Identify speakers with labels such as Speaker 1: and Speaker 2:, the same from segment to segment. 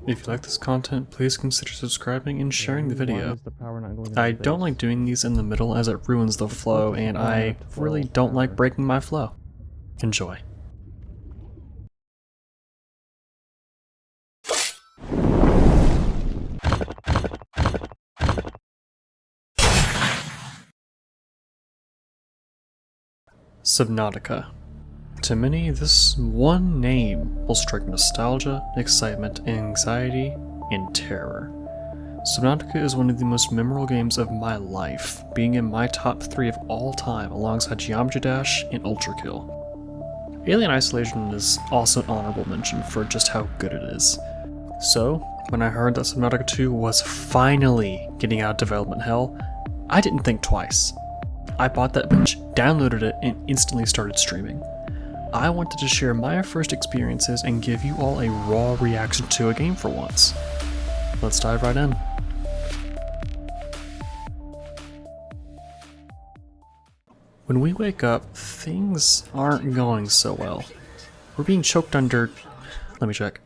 Speaker 1: If you like this content, please consider subscribing and sharing the video. I don't like doing these in the middle as it ruins the flow, and I really don't like breaking my flow. Enjoy. Subnautica. To many, this one name will strike nostalgia, excitement, anxiety, and terror. Subnautica is one of the most memorable games of my life, being in my top 3 of all time alongside Geometry Dash and Ultrakill. Alien Isolation is also an honorable mention for just how good it is. So, when I heard that Subnautica 2 was finally getting out of development hell, I didn't think twice. I bought that bitch, downloaded it, and instantly started streaming. I wanted to share my first experiences and give you all a raw reaction to a game for once. Let's dive right in. When we wake up, things aren't going so well. We're being choked under, let me check,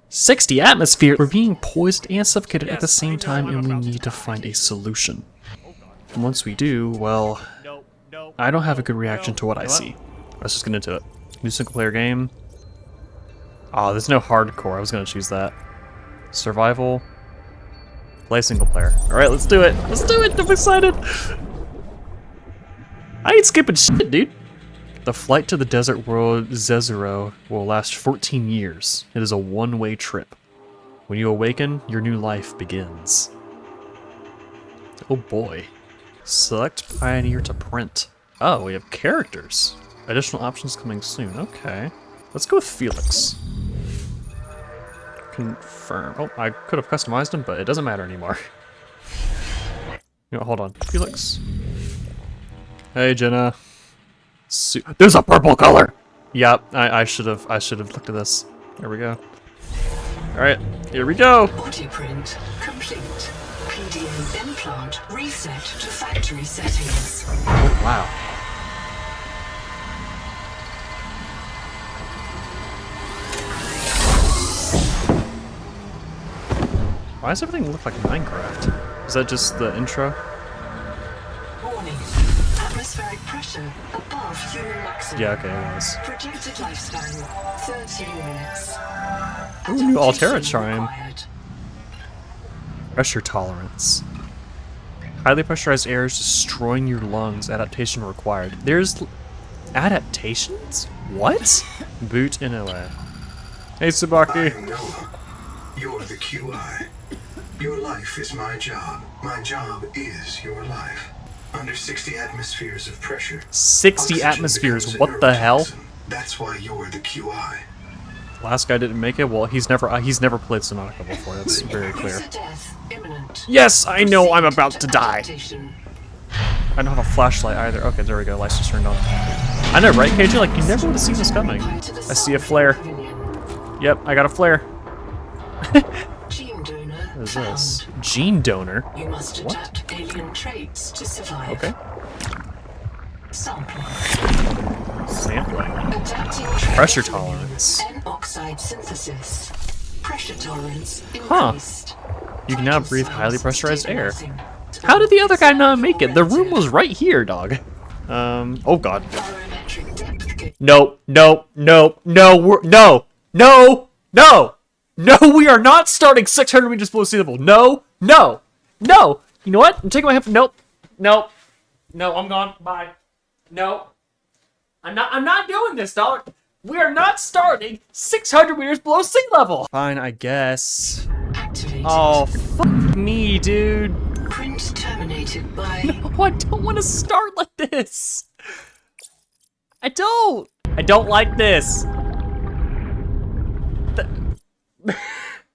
Speaker 1: 60 atmosphere! We're being poisoned and suffocated at the same time, and we need to find a solution. And once we do, well, I don't have a good reaction to what I see. Let's just get into it. New single player game. Oh, there's no hardcore. I was gonna choose that. Survival. Play single player. Alright, let's do it. Let's do it! I'm excited! I ain't skipping shit, dude. The flight to the desert world Zezero will last 14 years. It is a one-way trip. When you awaken, your new life begins. Oh boy. Select Pioneer to print. Oh, we have characters. Additional options coming soon. Okay. Let's go with Felix. Confirm. Oh, I could have customized him, but it doesn't matter anymore. You know, hold on. Felix. Hey, Jenna. There's a purple color! Yep, I should have looked at this. There we go. Alright, here we go!
Speaker 2: Body print complete. PDA implant reset to factory settings.
Speaker 1: Oh, wow. Why does everything look like Minecraft? Is that just the intro?
Speaker 2: Warning. Atmospheric pressure above human maximum.
Speaker 1: Yeah, okay, it was.
Speaker 2: Projected lifespan 13 minutes.
Speaker 1: Ooh, new Altera
Speaker 2: Adaptation
Speaker 1: chime.
Speaker 2: required.
Speaker 1: Pressure tolerance. Highly pressurized air is destroying your lungs. Adaptation required. There's adaptations? What? Boot in LA. Hey, Tsubaki.
Speaker 3: I know. You're the QI. Your life is my job. My job is your life. Under 60 atmospheres of pressure.
Speaker 1: 60
Speaker 3: oxygen
Speaker 1: atmospheres,
Speaker 3: becomes a
Speaker 1: what the hell?
Speaker 3: neurotoxin. That's why you're the QI.
Speaker 1: Last guy didn't make it? Well, he's never played Subnautica before, that's very clear.
Speaker 2: User death imminent.
Speaker 1: Yes, I know I'm about to die!
Speaker 2: Adaptation.
Speaker 1: I don't have a flashlight either. Okay, there we go, lights just turned on. I know, right, KJ? Like, you never would have seen this coming. I see a flare. Yep, I got a flare.
Speaker 2: Gene donor
Speaker 1: What is
Speaker 2: found.
Speaker 1: this? Gene donor?
Speaker 2: You must
Speaker 1: What?
Speaker 2: adapt alien traits to survive.
Speaker 1: Okay.
Speaker 2: Sampling.
Speaker 1: Sampling.
Speaker 2: Adapting traits.
Speaker 1: Pressure tolerance.
Speaker 2: N-oxide synthesis. Pressure tolerance
Speaker 1: Huh.
Speaker 2: increased.
Speaker 1: You can now breathe highly pressurized air.
Speaker 2: Stabilizing.
Speaker 1: How did the other guy not make it? The room was right here, dog. Oh god.
Speaker 2: Barometric depth gauge.
Speaker 1: No, no, no, no, no, we are not starting 600 meters below sea level. No, no, no. You know what? I'm taking my head. Nope, nope, no, I'm gone. Bye. No, I'm not doing this, dog. We are not starting 600 meters below sea level. Fine, I guess.
Speaker 2: Activated.
Speaker 1: Oh, fuck me, dude.
Speaker 2: Print terminated by.
Speaker 1: No, I don't want to start like this. I don't like this.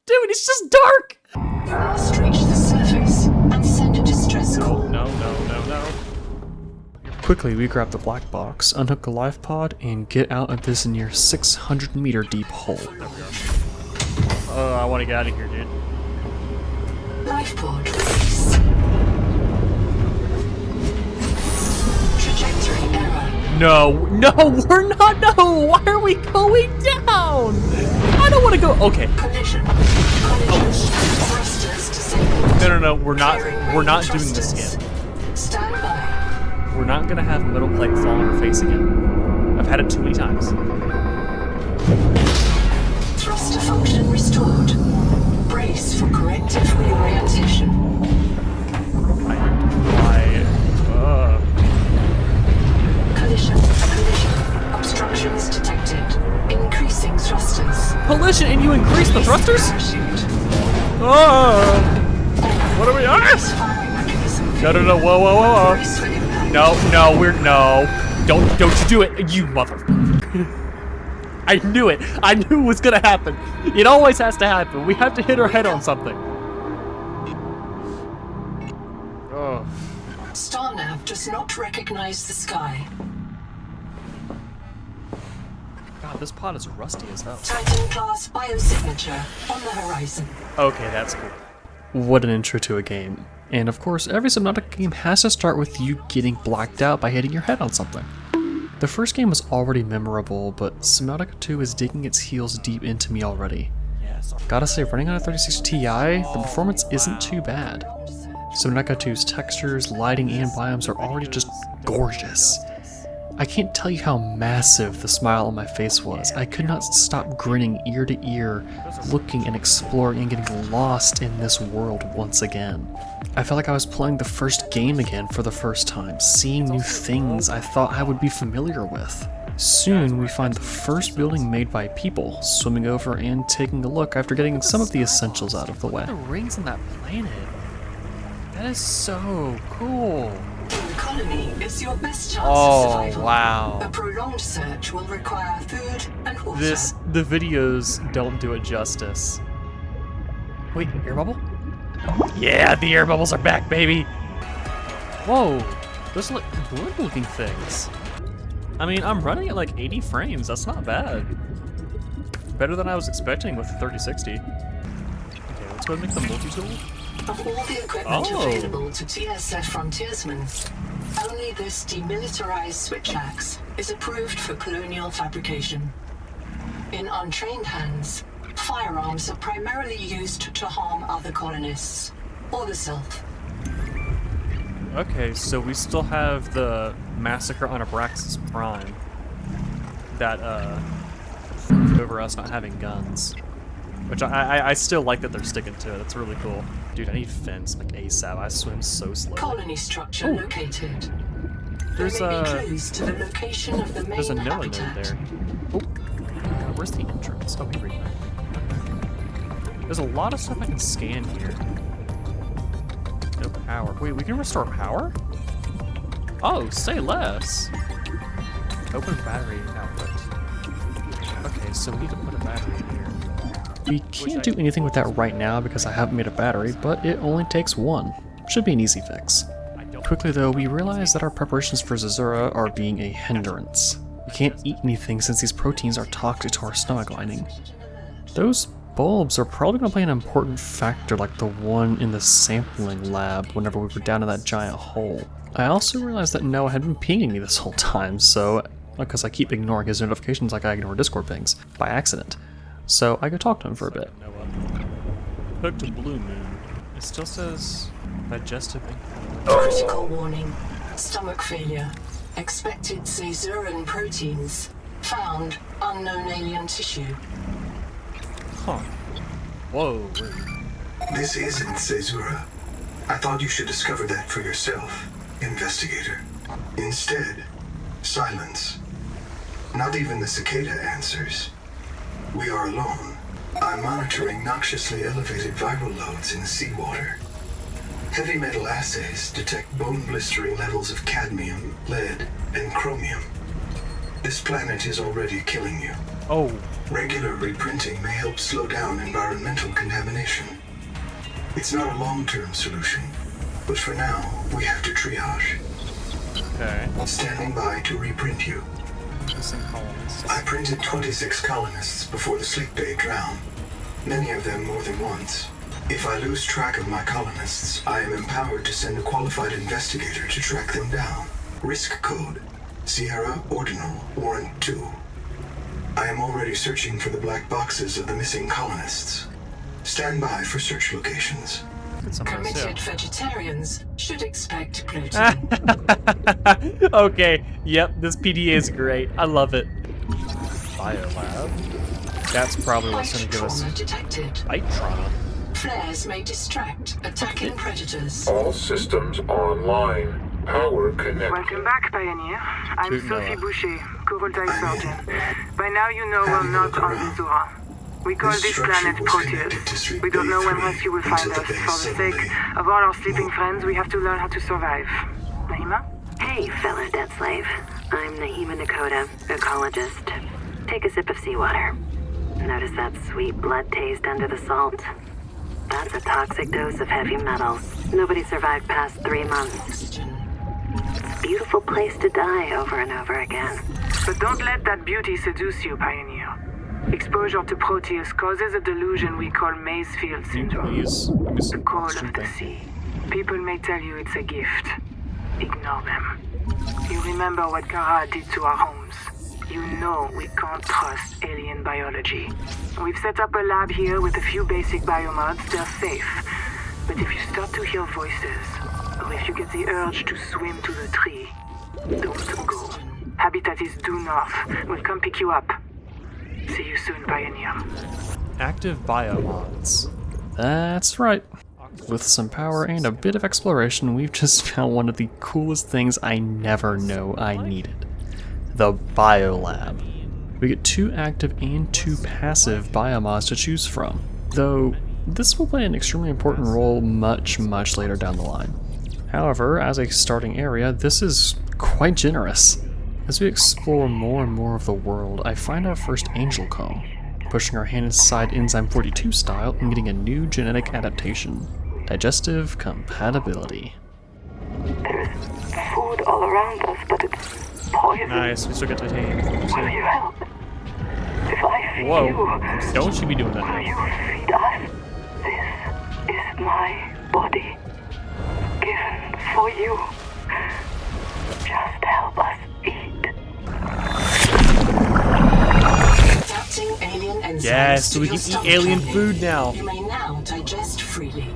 Speaker 1: Dude, it's just dark.
Speaker 2: You must reach the surface and send a distress call.
Speaker 1: No. Quickly, we grab the black box, unhook the life pod, and get out of this near 600 meter deep hole. There we go. Oh, I want to get out of here, dude.
Speaker 2: Life pod release. Trajectory error.
Speaker 1: No, we're not. No, why are we going down? I don't want to go. Okay.
Speaker 2: Collision. Thrusters disabled.
Speaker 1: No, we're not doing
Speaker 2: Thrusters.
Speaker 1: this again.
Speaker 2: Stand by.
Speaker 1: We're not gonna have a metal plate fall on our face again. I've had it too many times.
Speaker 2: Thruster function restored. Brace for corrective reorientation. Collision. Obstructions detected. Increasing thrusters.
Speaker 1: Collision, and you increase the thrusters?
Speaker 2: Parachute.
Speaker 1: Oh! What are we?
Speaker 2: Firing mechanism.
Speaker 1: No, whoa.
Speaker 2: Brace for impact.
Speaker 1: No. Don't you do it, you mother. I knew it. I knew it was gonna happen. It always has to happen. We have to hit our head on something. Oh.
Speaker 2: Starnav does not recognize the sky.
Speaker 1: God, this pod is rusty as hell.
Speaker 2: Titan class biosignature on the horizon.
Speaker 1: Okay, that's cool. What an intro to a game. And of course, every Subnautica game has to start with you getting blacked out by hitting your head on something. The first game was already memorable, but Subnautica 2 is digging its heels deep into me already. Gotta say, running on a 3060 Ti, the performance isn't too bad. Subnautica 2's textures, lighting, and biomes are already just gorgeous. I can't tell you how massive the smile on my face was. I could not stop grinning ear to ear, looking and exploring and getting lost in this world once again. I felt like I was playing the first game again for the first time, seeing new things I thought I would be familiar with. Soon we find the first building made by people, swimming over and taking a look after getting some of the essentials out of the way. The rings on that planet. That is so cool.
Speaker 2: The colony is your best chance
Speaker 1: Oh,
Speaker 2: of survival.
Speaker 1: wow.
Speaker 2: A prolonged search will require food and water.
Speaker 1: The videos don't do it justice. Wait, air bubble? Yeah, the air bubbles are back, baby! Whoa, those are like blue looking things. I mean, I'm running at like 80 frames, that's not bad. Better than I was expecting with the 3060. Okay, let's go and make the multi-tool.
Speaker 2: Of all the equipment
Speaker 1: Oh.
Speaker 2: available to TSF frontiersmen, only this demilitarized switch axe is approved for colonial fabrication. In untrained hands, firearms are primarily used to harm other colonists, or the self.
Speaker 1: Okay, so we still have the massacre on Abraxas Prime. That, over us not having guns. Which I still like that they're sticking to it, that's really cool. Dude, I need fence, like ASAP, I swim so slow.
Speaker 2: Colony structure
Speaker 1: Ooh.
Speaker 2: located.
Speaker 1: There's
Speaker 2: there may
Speaker 1: a-
Speaker 2: be clues to the location of the main
Speaker 1: There's a Noah node
Speaker 2: habitat.
Speaker 1: there. Oh, God, where's the entrance? Oh, we read that. There's a lot of stuff I can scan here. No power. Wait, we can restore power? Oh, say less. Open battery output. Okay, so we need to put a battery in here. We can't do anything with that right now because I haven't made a battery, but it only takes one. Should be an easy fix. Quickly though, we realize that our preparations for Zazura are being a hindrance. We can't eat anything since these proteins are toxic to our stomach lining. Those bulbs are probably going to play an important factor like the one in the sampling lab whenever we were down in that giant hole. I also realized that Noah had been pinging me this whole time, so because I keep ignoring his notifications like I ignore Discord pings, by accident. So I go talk to him for a bit. Hooked to Blue Moon. It still says digestive.
Speaker 2: Critical warning. Stomach failure. Expected Caesuran proteins. Found unknown alien tissue.
Speaker 1: Huh. Whoa.
Speaker 3: This isn't Caesura. I thought you should discover that for yourself, investigator. Instead, silence. Not even the cicada answers. We are alone. I'm monitoring noxiously elevated viral loads in the seawater. Heavy metal assays detect bone-blistering levels of cadmium, lead, and chromium. This planet is already killing you.
Speaker 1: Oh.
Speaker 3: Regular reprinting may help slow down environmental contamination. It's not a long-term solution, but for now, we have to triage.
Speaker 1: Okay.
Speaker 3: Standing by to reprint you.
Speaker 1: Missing colonists.
Speaker 3: I printed 26 colonists before the sleep bay drowned, many of them more than once. If I lose track of my colonists, I am empowered to send a qualified investigator to track them down. Risk code, Sierra Ordinal Warrant 2. I am already searching for the black boxes of the missing colonists. Stand by for search locations.
Speaker 1: Get some of this,
Speaker 2: Committed
Speaker 1: yeah.
Speaker 2: vegetarians should expect gluten.
Speaker 1: Okay, yep, this PDA is great. I love it. Biolab. That's probably what's
Speaker 2: Bite
Speaker 1: gonna give us
Speaker 2: trauma detected.
Speaker 1: bite trauma.
Speaker 2: Flares may distract attacking predators.
Speaker 4: All systems online. Power connected.
Speaker 5: Welcome back, Pioneer. I'm
Speaker 1: Toot
Speaker 5: Sophie
Speaker 1: Noah.
Speaker 5: Boucher, Coral surgeon. By now you know we're not on Zura. We call this planet Proteus. We don't know when else you will find us. For the sake of all our sleeping friends, we have to learn how to survive. Naima?
Speaker 6: Hey, fellow dead slave. I'm Naima Nakota, ecologist. Take a sip of seawater. Notice that sweet blood taste under the salt? That's a toxic dose of heavy metals. Nobody survived past 3 months.
Speaker 2: Oxygen.
Speaker 6: It's a beautiful place to die over and over again.
Speaker 5: But don't let that beauty seduce you, Pioneer. Exposure to Proteus causes a delusion we call Mazefield syndrome.
Speaker 1: Please, give me
Speaker 5: The
Speaker 1: some
Speaker 5: call
Speaker 1: oxygen
Speaker 5: of the
Speaker 1: thing.
Speaker 5: sea. People may tell you it's a gift. Ignore them. You remember what Kara did to our homes. You know we can't trust alien biology. We've set up a lab here with a few basic biomods. They're safe. But if you start to hear voices, or if you get the urge to swim to the tree, don't go. Habitat is due north. We'll come pick you up. See you soon, Pioneer.
Speaker 1: Active biomods. That's right. With some power and a bit of exploration, we've just found one of the coolest things I never know I needed. The Biolab. We get 2 active and 2 passive biomods to choose from, though this will play an extremely important role much later down the line. However, as a starting area, this is quite generous. As we explore more and more of the world, I find our first angel comb, pushing our hand inside Enzyme 42 style and getting a new genetic adaptation. Digestive compatibility.
Speaker 5: There's food all around us, but it's poison.
Speaker 1: Nice, we still get titanium.
Speaker 5: Will you help? If I feed
Speaker 1: Whoa,
Speaker 5: you,
Speaker 1: don't you be doing
Speaker 5: will
Speaker 1: that.
Speaker 5: you feed us? This is my body, given for you. Just help us eat.
Speaker 2: Adapting alien enzymes
Speaker 1: Yes, so
Speaker 2: to
Speaker 1: we
Speaker 2: your
Speaker 1: can eat
Speaker 2: stomach
Speaker 1: alien
Speaker 2: cavity.
Speaker 1: food now.
Speaker 2: You may now digest freely.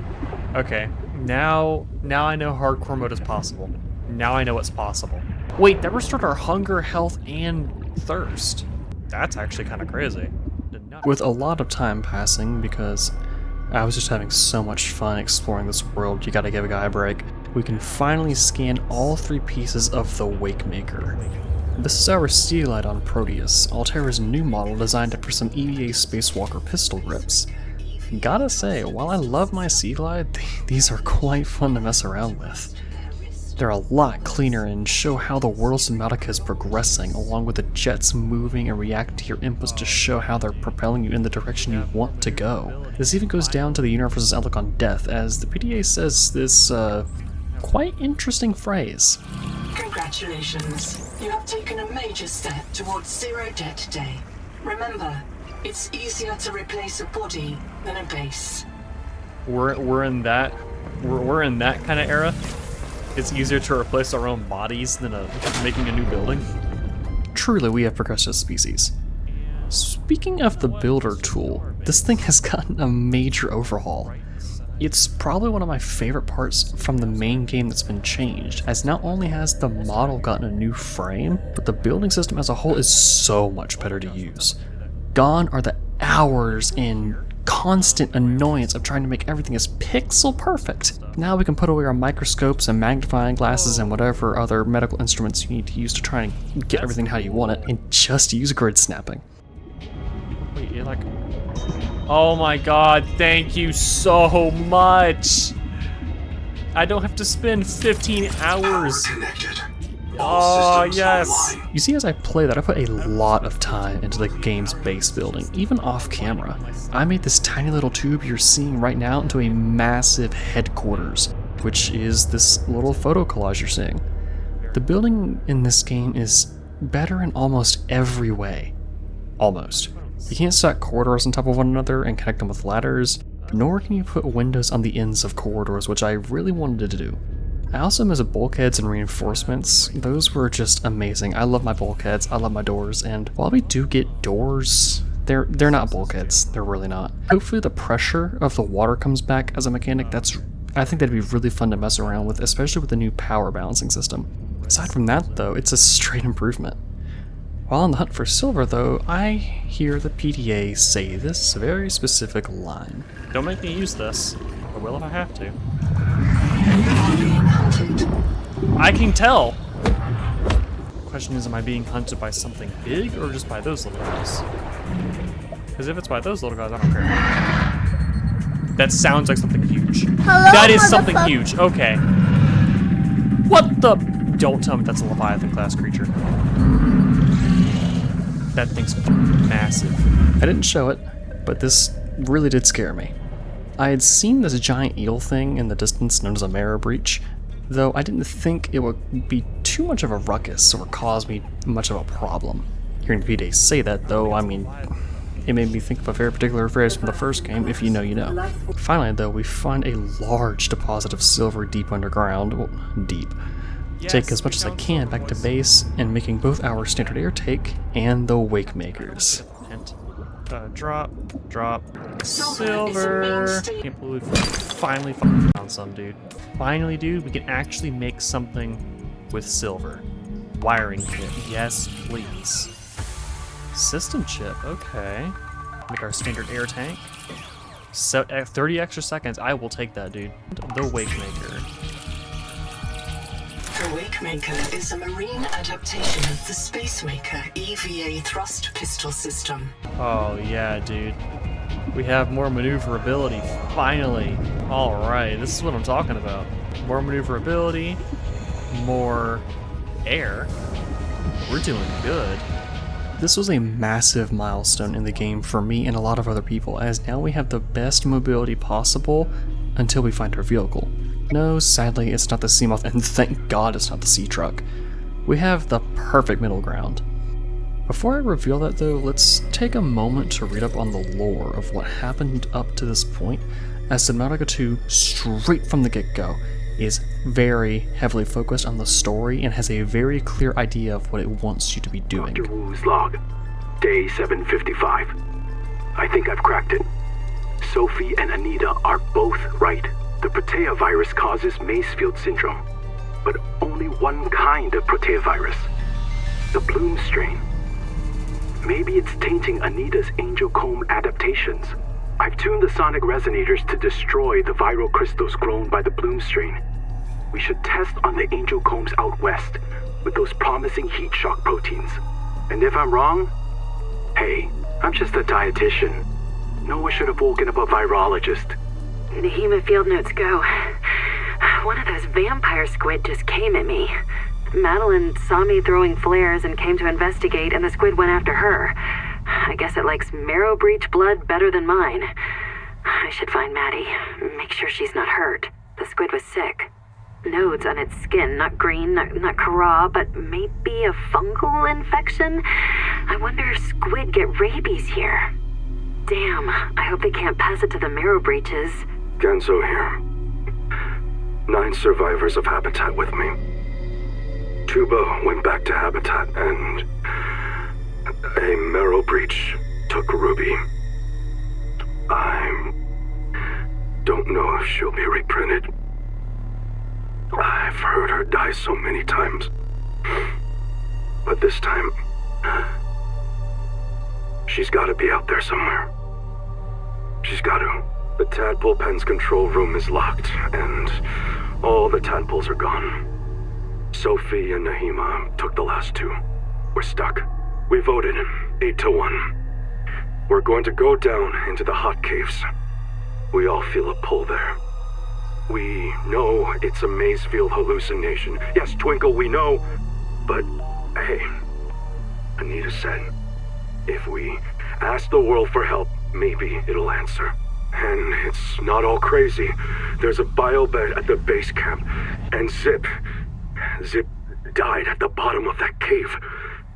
Speaker 1: Okay, now I know hardcore mode is possible. Now I know what's possible. Wait, that restored our hunger, health, and thirst. That's actually kind of crazy. With a lot of time passing, because I was just having so much fun exploring this world, you gotta give a guy a break, we can finally scan all 3 pieces of the Wakemaker. This is our Steelite on Proteus, Altera's new model designed for some EVA Spacewalker pistol grips. Gotta say, while I love my Sea Glide, these are quite fun to mess around with. They're a lot cleaner and show how the world of Subnautica is progressing, along with the jets moving and reacting to your inputs to show how they're propelling you in the direction you want to go. This even goes down to the universe's outlook on death, as the PDA says this, quite interesting phrase.
Speaker 2: Congratulations. You have taken a major step towards Zero Debt Day. Remember, it's easier to replace a body than a base.
Speaker 1: We're in that kind of era. It's easier to replace our own bodies than making a new building. Truly, we have progressed as a species. Speaking of the builder tool, this thing has gotten a major overhaul. It's probably one of my favorite parts from the main game that's been changed, as not only has the model gotten a new frame, but the building system as a whole is so much better to use. Gone are the hours and constant annoyance of trying to make everything as pixel perfect. Now we can put away our microscopes and magnifying glasses and whatever other medical instruments you need to use to try and get everything how you want it, and just use grid snapping. Wait, you're like... Oh my god, thank you so much! I don't have to spend 15 hours.
Speaker 3: Power connected.
Speaker 1: Oh,
Speaker 3: All systems
Speaker 1: yes!
Speaker 3: online.
Speaker 1: You see, as I play that, I put a lot of time into the game's base building, even off camera. I made this tiny little tube you're seeing right now into a massive headquarters, which is this little photo collage you're seeing. The building in this game is better in almost every way. Almost. You can't stack corridors on top of one another and connect them with ladders, nor can you put windows on the ends of corridors, which I really wanted to do. I also miss bulkheads and reinforcements. Those were just amazing. I love my bulkheads, I love my doors, and while we do get doors, They're not bulkheads. They're really not. Hopefully the pressure of the water comes back as a mechanic. I think that'd be really fun to mess around with, especially with the new power balancing system. Aside from that, though, it's a straight improvement. While on the hunt for silver, though, I hear the PTA say this very specific line. Don't make me use this. I will if I have to. I can tell! Question is, am I being hunted by something big or just by those little guys? Because if it's by those little guys, I don't care. That sounds like something huge.
Speaker 7: Hello,
Speaker 1: That is something huge. Okay. What the? Don't tell me that's a Leviathan class creature. That thing's massive. I didn't show it, but this really did scare me. I had seen this giant eel thing in the distance known as a marrow breach, though I didn't think it would be too much of a ruckus or cause me much of a problem. Hearing PTA say that, though, I mean, it made me think of a very particular phrase from the first game, if you know, you know. Finally, though, we find a large deposit of silver deep underground. Well, deep. Take as much as I can back to base, and making both our standard air take and the wake makers. Drop, silver. Can't believe we finally found some, dude. Finally, dude, we can actually make something with silver. Wiring kit, yes, please. System chip, okay. Make our standard air tank. So, 30 extra seconds, I will take that, dude. The wake maker.
Speaker 2: The Wakemaker is a marine adaptation of the Spacemaker EVA thrust pistol system.
Speaker 1: Oh yeah, dude. We have more maneuverability, finally. Alright, this is what I'm talking about. More maneuverability, more air. We're doing good. This was a massive milestone in the game for me and a lot of other people, as now we have the best mobility possible until we find our vehicle. No, sadly, it's not the Seamoth, and thank God it's not the Sea Truck. We have the perfect middle ground. Before I reveal that, though, let's take a moment to read up on the lore of what happened up to this point, as Subnautica 2, straight from the get-go, is very heavily focused on the story and has a very clear idea of what it wants you to be doing.
Speaker 8: Dr. Wu's log, day 755. I think I've cracked it. Sophie and Anita are both right. The Protea virus causes Macefield syndrome, but only one kind of Protea virus, the Bloom strain. Maybe it's tainting Anita's angel comb adaptations. I've tuned the sonic resonators to destroy the viral crystals grown by the Bloom strain. We should test on the angel combs out west with those promising heat shock proteins. And if I'm wrong, hey, I'm just a dietitian. No one should have woken up a virologist.
Speaker 6: The human field notes go. One of those vampire squid just came at me. Madeline saw me throwing flares and came to investigate, and the squid went after her. I guess it likes marrow breach blood better than mine. I should find Maddie. Make sure she's not hurt. The squid was sick. Nodes on its skin, not green, not Kara, but maybe a fungal infection? I wonder if squid get rabies here. Damn, I hope they can't pass it to the marrow breaches.
Speaker 8: Ganzo here. 9 survivors of Habitat with me. Tuba went back to Habitat and a marrow breach took Ruby. I don't know if she'll be reprinted. I've heard her die so many times. But this time, she's gotta be out there somewhere. She's gotta. The tadpole pen's control room is locked, and all the tadpoles are gone. Sophie and Nahima took the last 2. We're stuck. We voted 8-1. We're going to go down into the hot caves. We all feel a pull there. We know it's a Macefield hallucination. Yes, Twinkle, we know. But, hey, Anita said, if we ask the world for help, maybe it'll answer. And it's not all crazy. There's a biobed at the base camp, and Zip died at the bottom of that cave.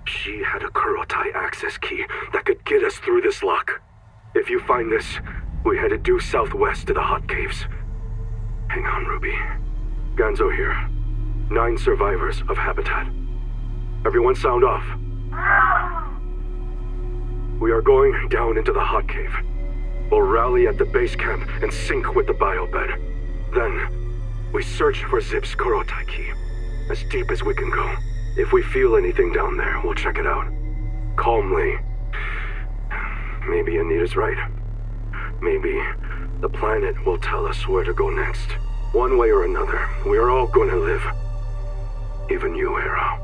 Speaker 8: She had a Kurotai access key that could get us through this lock. If you find this, we headed due southwest to the hot caves. Hang on, Ruby. Ganzo here. 9 survivors of Habitat. Everyone sound off. We are going down into the hot cave. We'll rally at the base camp and sync with the biobed. Then, we search for Zip's Korotai key, as deep as we can go. If we feel anything down there, we'll check it out. Calmly. Maybe Anita's right. Maybe the planet will tell us where to go next. One way or another, we are all going to live. Even you, Hera.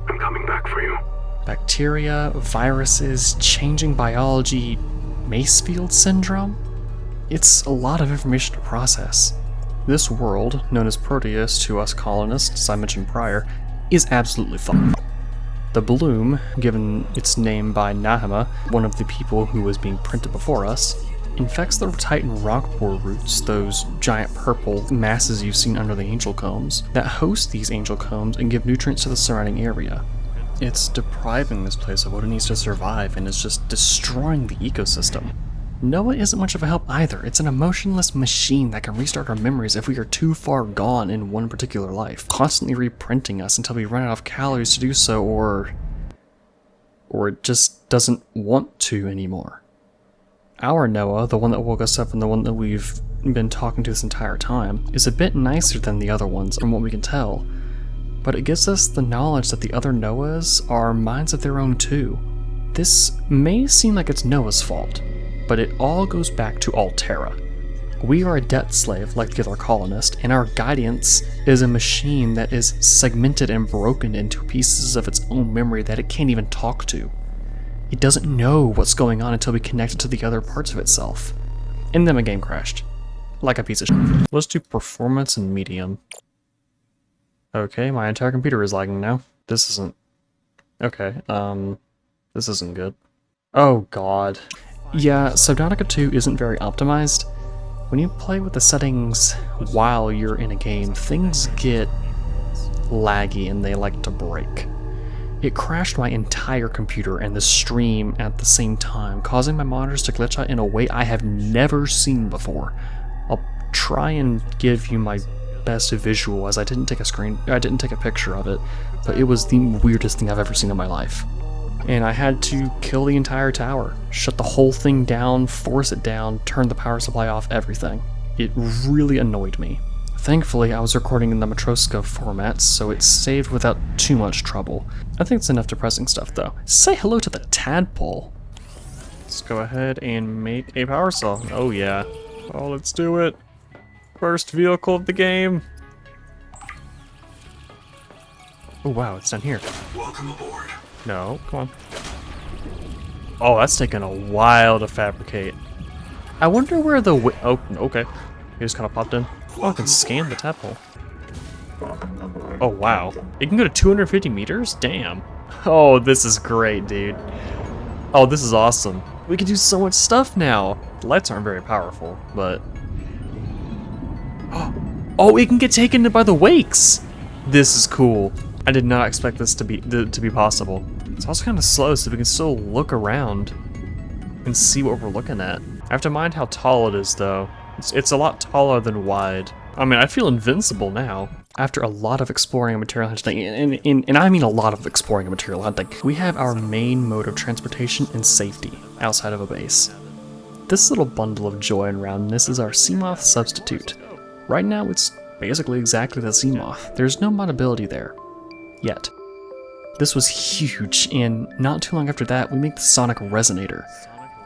Speaker 8: I'm coming back for you.
Speaker 1: Bacteria, viruses, changing biology, Macefield syndrome? It's a lot of information to process. This world, known as Proteus to us colonists, as I mentioned prior, is absolutely fucked. The bloom, given its name by Nahima, one of the people who was being printed before us, infects the Titan rock borer roots, those giant purple masses you've seen under the angel combs, that host these angel combs and give nutrients to the surrounding area. It's depriving this place of what it needs to survive and is just destroying the ecosystem. Noah isn't much of a help either. It's an emotionless machine that can restart our memories if we are too far gone in one particular life, constantly reprinting us until we run out of calories to do so, or it just doesn't want to anymore. Our Noah, the one that woke us up and the one that we've been talking to this entire time, is a bit nicer than the other ones from what we can tell, but it gives us the knowledge that the other Noahs are minds of their own too. This may seem like it's Noah's fault, but it all goes back to Altera. We are a debt slave like the other colonist, and our guidance is a machine that is segmented and broken into pieces of its own memory that it can't even talk to. It doesn't know what's going on until we connect it to the other parts of itself. And then my game crashed. Like a piece of shit. Let's do performance and medium. Okay, my entire computer is lagging now. This isn't... Okay, this isn't good. Oh god. Yeah, Subnautica 2 isn't very optimized. When you play with the settings while you're in a game, things get laggy and they like to break. It crashed my entire computer and the stream at the same time, causing my monitors to glitch out in a way I have never seen before. I'll try and give you my best visual, as I didn't take a picture of it, but it was the weirdest thing I've ever seen in my life. And I had to kill the entire tower, shut the whole thing down, force it down, turn the power supply off, everything. It really annoyed me. Thankfully, I was recording in the Matroska format, so it saved without too much trouble. I think it's enough depressing stuff, though. Say hello to the tadpole! Let's go ahead and make a power saw. Oh yeah. Oh, let's do it. First vehicle of the game. Oh wow, it's down here.
Speaker 3: Welcome aboard.
Speaker 1: No, come on. Oh, that's taking a while to fabricate. I wonder where the oh, okay. He just kind of popped in. Oh, I can scan the tadpole. Oh, wow. It can go to 250 meters? Damn. Oh, this is great, dude. Oh, this is awesome. We can do so much stuff now. The lights aren't very powerful, but... Oh, it can get taken by the wakes! This is cool. I did not expect this to be possible. It's also kind of slow, so we can still look around and see what we're looking at. I have to mind how tall it is, though. It's a lot taller than wide. I mean, I feel invincible now. After a lot of exploring and material hunting, and I mean a lot of exploring and material hunting, we have our main mode of transportation and safety outside of a base. This little bundle of joy and roundness is our Seamoth substitute. Right now, it's basically exactly the Seamoth. There's no modability there. Yet. This was huge, and not too long after that, we make the Sonic Resonator.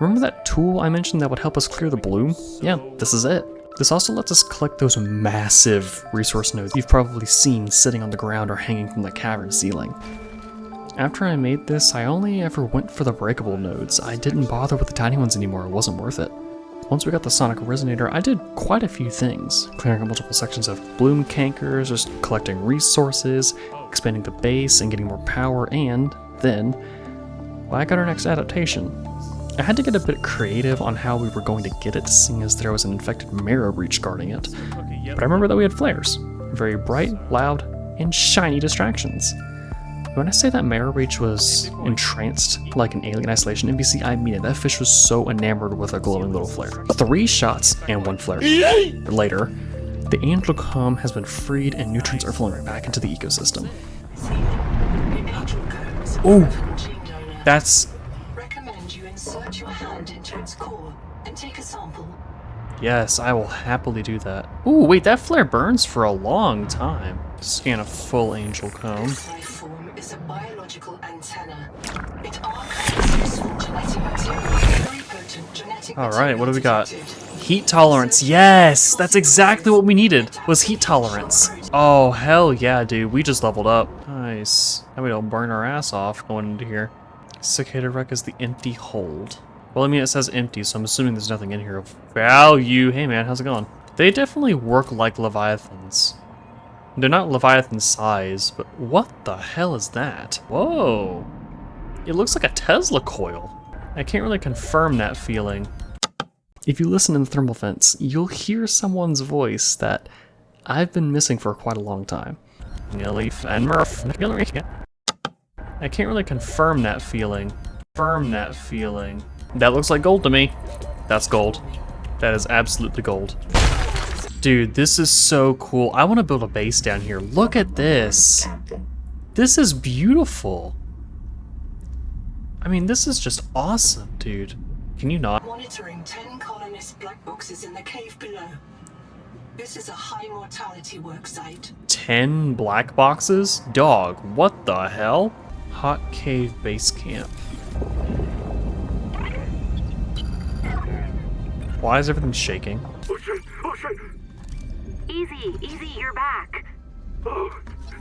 Speaker 1: Remember that tool I mentioned that would help us clear the bloom? Yeah, this is it. This also lets us collect those massive resource nodes you've probably seen sitting on the ground or hanging from the cavern ceiling. After I made this, I only ever went for the breakable nodes. I didn't bother with the tiny ones anymore, it wasn't worth it. Once we got the Sonic Resonator, I did quite a few things, clearing up multiple sections of bloom cankers, just collecting resources, expanding the base and getting more power, and then, well, I got our next adaptation. I had to get a bit creative on how we were going to get it, seeing as there was an infected marrow breach guarding it. But I remember that we had flares. Very bright, loud, and shiny distractions. When I say that marrow breach was entranced like an Alien Isolation NPC, I mean it. That fish was so enamored with a glowing little flare. 3 shots and 1 flare. Later, the angel comb has been freed and nutrients are flowing back into the ecosystem. Oh, that's
Speaker 2: its core and take a sample.
Speaker 1: Yes, I will happily do that. Ooh, wait, that flare burns for a long time. Scan a full angel comb.
Speaker 2: This life form is a biological antenna. It archives useful genetic material. Very potent genetic
Speaker 1: Alright, what do we got?
Speaker 2: detected.
Speaker 1: Heat tolerance. Yes! That's exactly what we needed, was heat tolerance. Oh, hell yeah, dude. We just leveled up. Nice. Now we don't burn our ass off going into here. Cicada wreck is the empty hold. Well, I mean, it says empty, so I'm assuming there's nothing in here of value. Hey, man, how's it going? They definitely work like Leviathans. They're not Leviathan size, but what the hell is that? Whoa. It looks like a Tesla coil. I can't really confirm that feeling. If you listen in the thermal vents, you'll hear someone's voice that I've been missing for quite a long time. Leaf and Murph. I can't really confirm that feeling. That looks like gold to me. That's gold. That is absolutely gold. Dude, this is so cool. I want to build a base down here. Look at this. This is beautiful. I mean, this is just awesome, dude. Can you not?
Speaker 2: Monitoring 10 colonist black boxes in the cave below. This is a high mortality work site.
Speaker 1: 10 black boxes? Dog, what the hell? Hot cave base camp. Why is everything shaking?
Speaker 8: Oh shit! Oh shit!
Speaker 6: Easy, you're back.
Speaker 8: Oh,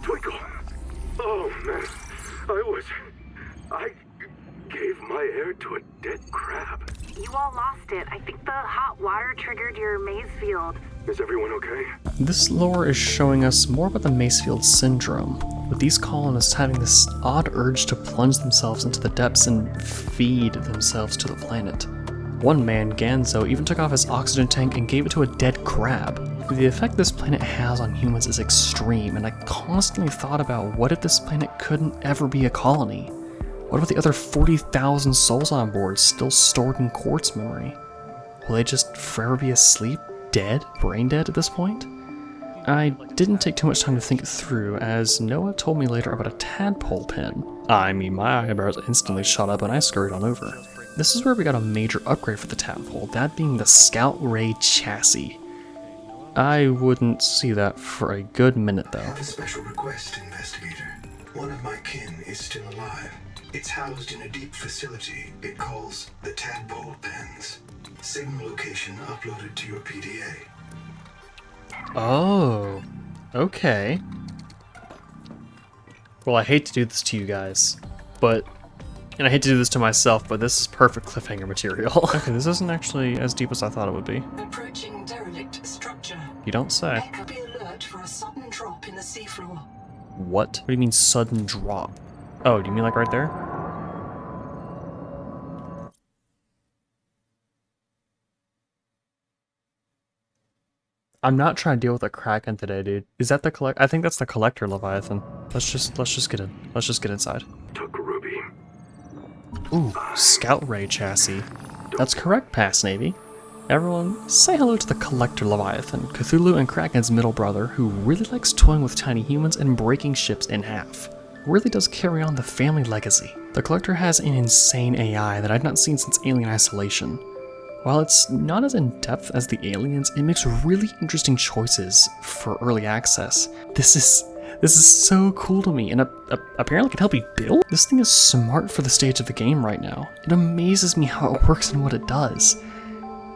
Speaker 8: Twinkle. Oh man, I gave my air to a dead crab.
Speaker 6: You all lost it. I think the hot water triggered your maze field.
Speaker 8: Is everyone okay?
Speaker 1: This lore is showing us more about the Macefield syndrome, with these colonists having this odd urge to plunge themselves into the depths and feed themselves to the planet. One man, Ganzo, even took off his oxygen tank and gave it to a dead crab. The effect this planet has on humans is extreme, and I constantly thought about what if this planet couldn't ever be a colony? What about the other 40,000 souls on board still stored in quartz memory? Will they just forever be asleep, dead, brain dead at this point? I didn't take too much time to think it through, as Noah told me later about a tadpole pen. I mean, my eyebrows instantly shot up and I scurried on over. This is where we got a major upgrade for the tadpole, that being the Scout Ray chassis. I wouldn't see that for a good minute
Speaker 3: I
Speaker 1: though.
Speaker 3: have a special request, investigator. One of my kin is still alive. It's housed in a deep facility it calls the Tadpole Pens. Signal location uploaded to your PDA.
Speaker 1: Oh, okay. Well, I hate to do this to you guys, and I hate to do this to myself, but this is perfect cliffhanger material. Okay, this isn't actually as deep as I thought it would be.
Speaker 2: Approaching derelict structure.
Speaker 1: You don't say.
Speaker 2: Echo be alert for a sudden drop in the seafloor.
Speaker 1: What? What do you mean sudden drop? Oh, do you mean like right there? I'm not trying to deal with a Kraken today, dude. Is that the collect? I think that's the collector Leviathan. Let's just get in. Let's just get inside.
Speaker 8: Took Ruby.
Speaker 1: Ooh, Scout Ray chassis. That's correct, Pass Navy. Everyone, say hello to the collector Leviathan, Cthulhu and Kraken's middle brother, who really likes toying with tiny humans and breaking ships in half. Really does carry on the family legacy. The collector has an insane AI that I've not seen since Alien Isolation. While it's not as in-depth as the aliens, it makes really interesting choices for early access. This is so cool to me, and apparently can help you build? This thing is smart for the stage of the game right now. It amazes me how it works and what it does.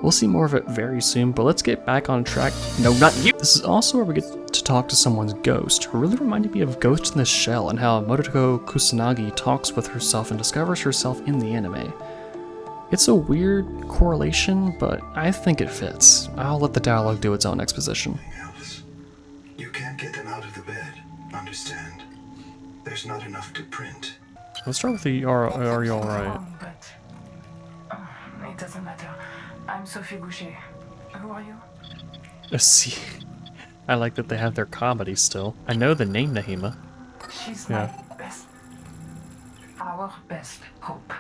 Speaker 1: We'll see more of it very soon, but let's get back on track. No, not you! This is also where we get to talk to someone's ghost, who really reminded me of Ghost in the Shell and how Motoko Kusanagi talks with herself and discovers herself in the anime. It's a weird correlation, but I think it fits. I'll let the dialogue do its own exposition.
Speaker 3: Alice, you can't get them out of the bed. Understand? There's not enough to print.
Speaker 1: Let's start with the are you alright?
Speaker 5: But it doesn't matter. I'm Sophie Boucher. Who are you?
Speaker 1: See, I like that they have their comedy still. I know the name Nahima.
Speaker 5: She's
Speaker 1: Yeah.
Speaker 5: my best. Our best hope.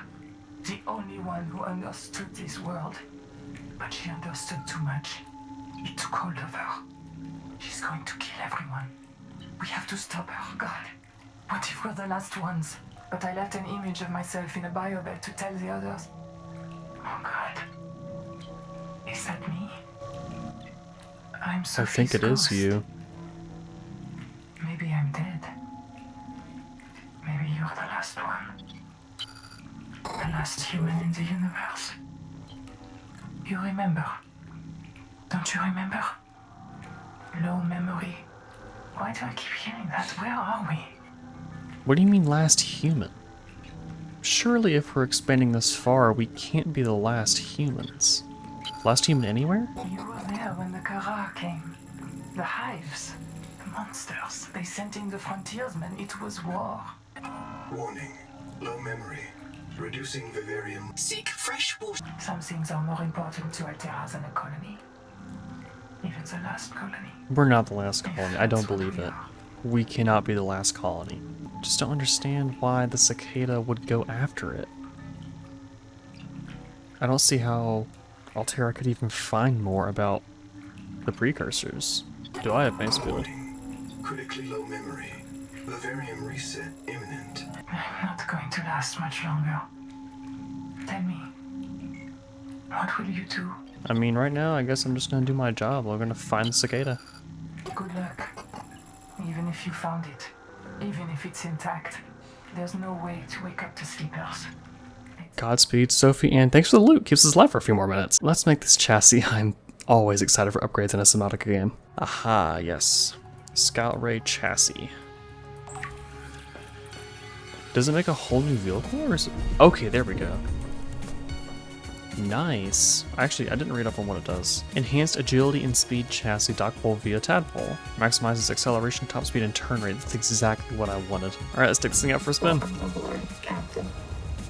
Speaker 5: The only one who understood this world. But she understood too much. It took hold of her. She's going to kill everyone. We have to stop her, God. What if we're the last ones? But I left an image of myself in a biobed to tell the others. Oh God. I'm
Speaker 1: I
Speaker 5: Sophie's
Speaker 1: think it is
Speaker 5: ghost.
Speaker 1: you.
Speaker 5: Maybe I'm dead. Maybe you're the last one. The last human in the universe. You remember? Don't you remember? Low memory. Why do I keep hearing that? Where are we?
Speaker 1: What do you mean last human? Surely if we're expanding this far, we can't be the last humans. Last human anywhere?
Speaker 5: You were there when the Kara came. The hives. The monsters. They sent in the frontiersmen. It was war.
Speaker 3: Warning. Low memory. Reducing vivarium.
Speaker 2: Seek fresh water.
Speaker 5: Some things are more important to Altera than a colony. Even the last colony.
Speaker 1: We're not the last colony. I don't
Speaker 5: That's what
Speaker 1: believe
Speaker 5: we
Speaker 1: it.
Speaker 5: are.
Speaker 1: We cannot be the last colony. Just don't understand why the cicada would go after it. I don't see how Altera could even find more about the precursors. Do I have mace build?
Speaker 3: Warning. Critically low memory. Vivarium reset imminent.
Speaker 5: I'm not going to last much longer. Tell me, what will you do?
Speaker 1: I mean, right now, I guess I'm just gonna do my job. We're gonna find the cicada.
Speaker 5: Good luck. Even if you found it, even if it's intact, there's no way to wake up the sleepers.
Speaker 1: Godspeed, Sophie, and thanks for the loot. Keeps us alive for a few more minutes. Let's make this chassis. I'm always excited for upgrades in a Subnautica game. Aha, yes. Scout Ray chassis. Does it make a whole new vehicle, or is it... Okay, there we go. Nice. Actually, I didn't read up on what it does. Enhanced agility and speed chassis dockable via tadpole. Maximizes acceleration, top speed, and turn rate. That's exactly what I wanted. Alright, let's take this thing out for a spin.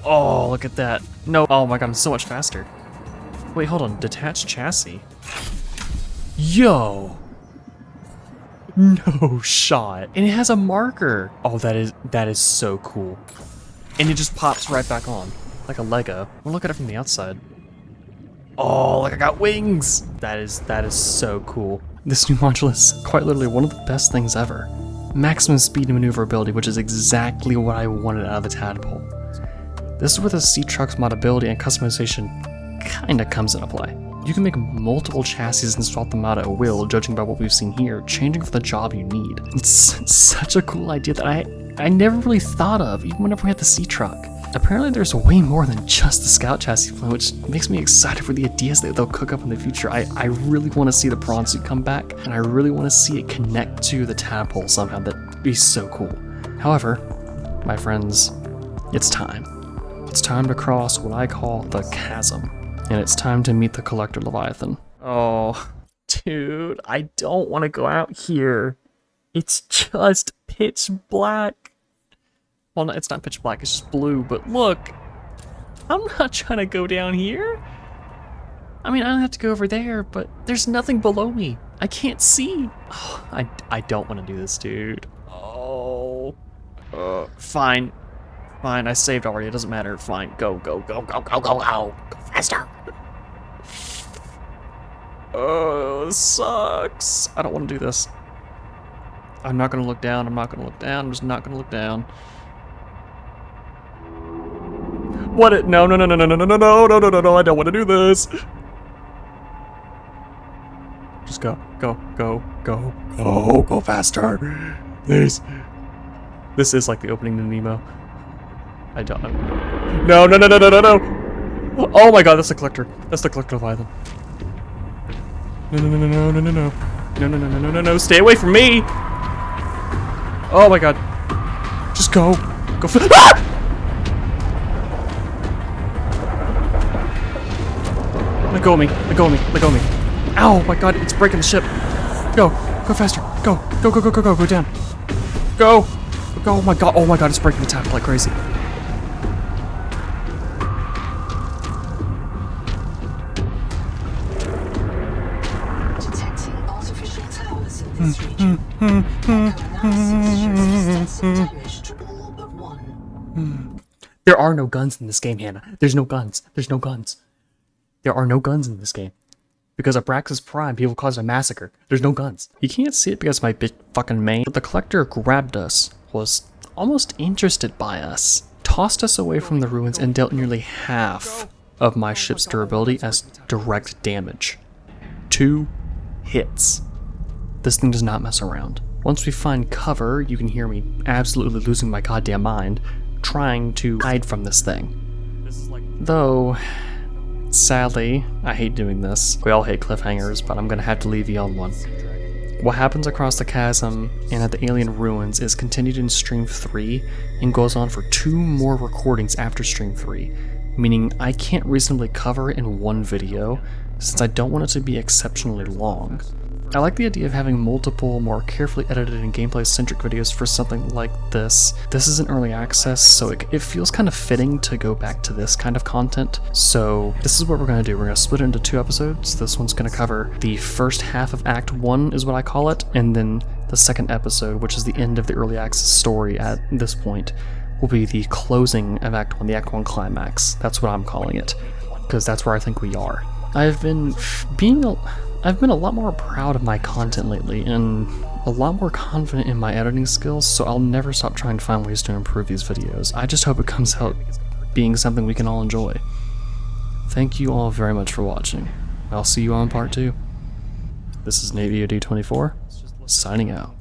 Speaker 1: Oh, look at that. No. Oh my god, I'm so much faster. Wait, hold on. Detached chassis. Yo! No shot. And it has a marker. Oh, that is so cool. And it just pops right back on. Like a Lego. We'll look at it from the outside. Oh, like I got wings! That is so cool. This new module is quite literally one of the best things ever. Maximum speed and maneuverability, which is exactly what I wanted out of the tadpole. This is where the sea truck's modability and customization kinda comes into play. You can make multiple chassis and swap them out at will, judging by what we've seen here, changing for the job you need. It's such a cool idea that I never really thought of, even whenever we had the sea truck. Apparently there's way more than just the scout chassis plan, which makes me excited for the ideas that they'll cook up in the future. I really want to see the prawn suit come back, and I really want to see it connect to the tadpole somehow. That'd be so cool. However, my friends, it's time. It's time to cross what I call the chasm, and it's time to meet the Collector Leviathan. Oh, dude, I don't want to go out here. It's just pitch black. Well, no, it's not pitch black, it's just blue, but look, I'm not trying to go down here. I mean, I don't have to go over there, but there's nothing below me. I can't see. Oh, I don't want to do this, dude. Oh, fine. Fine, I saved already, it doesn't matter. Fine, go, go, go, go, go, go, go. Go faster. Oh, this sucks. I don't want to do this. I'm not going to look down, I'm not going to look down, I'm just not going to look down. What it? No, no, no, no, no, no, no, no, no, no, no, no, no, I don't want to do this. Just go, go, go, go, go, go faster. Please. This is like the opening to Nemo. I don't. No, no, no, no, no, no, no. Oh my god, that's the collector. That's the collector Leviathan. No, no, no, no, no, no, no, no. No, no, no, no, no, no, no. Stay away from me. Oh my god. Just go. Go for. Ah! Let go of me. Let go of me. Let go of me. Ow, my god, it's breaking the ship. Go. Go faster. Go. Go, go, go, go, go. Go down. Go. Go. Oh my god. Oh my god, it's breaking the tap like crazy.
Speaker 2: Detecting artificial towers in this region. Echo analysis shows extensive damage to all but one.
Speaker 1: There are no guns in this game, Hannah. There's no guns. There's no guns. There are no guns in this game. Because of Braxis Prime, people caused a massacre. There's no guns. You can't see it because of my big fucking main. But the collector grabbed us, was almost interested by us, tossed us away from the ruins, and dealt nearly half of my ship's durability as direct damage. 2 hits. This thing does not mess around. Once we find cover, you can hear me absolutely losing my goddamn mind trying to hide from this thing. Though, sadly, I hate doing this. We all hate cliffhangers, but I'm gonna have to leave you on one. What happens across the chasm and at the alien ruins is continued in Stream 3 and goes on for 2 more recordings after Stream 3, meaning I can't reasonably cover it in one video since I don't want it to be exceptionally long. I like the idea of having multiple, more carefully edited and gameplay-centric videos for something like this. This is in early access, so it feels kind of fitting to go back to this kind of content. So this is what we're going to do. We're going to split it into 2 episodes. This one's going to cover the first half of Act 1 is what I call it, and then the second episode, which is the end of the early access story at this point, will be the closing of Act 1, the Act 1 climax. That's what I'm calling it, because that's where I think we are. I've been a lot more proud of my content lately, and a lot more confident in my editing skills, so I'll never stop trying to find ways to improve these videos. I just hope it comes out being something we can all enjoy. Thank you all very much for watching. I'll see you on part 2. This is NavyOD24, signing out.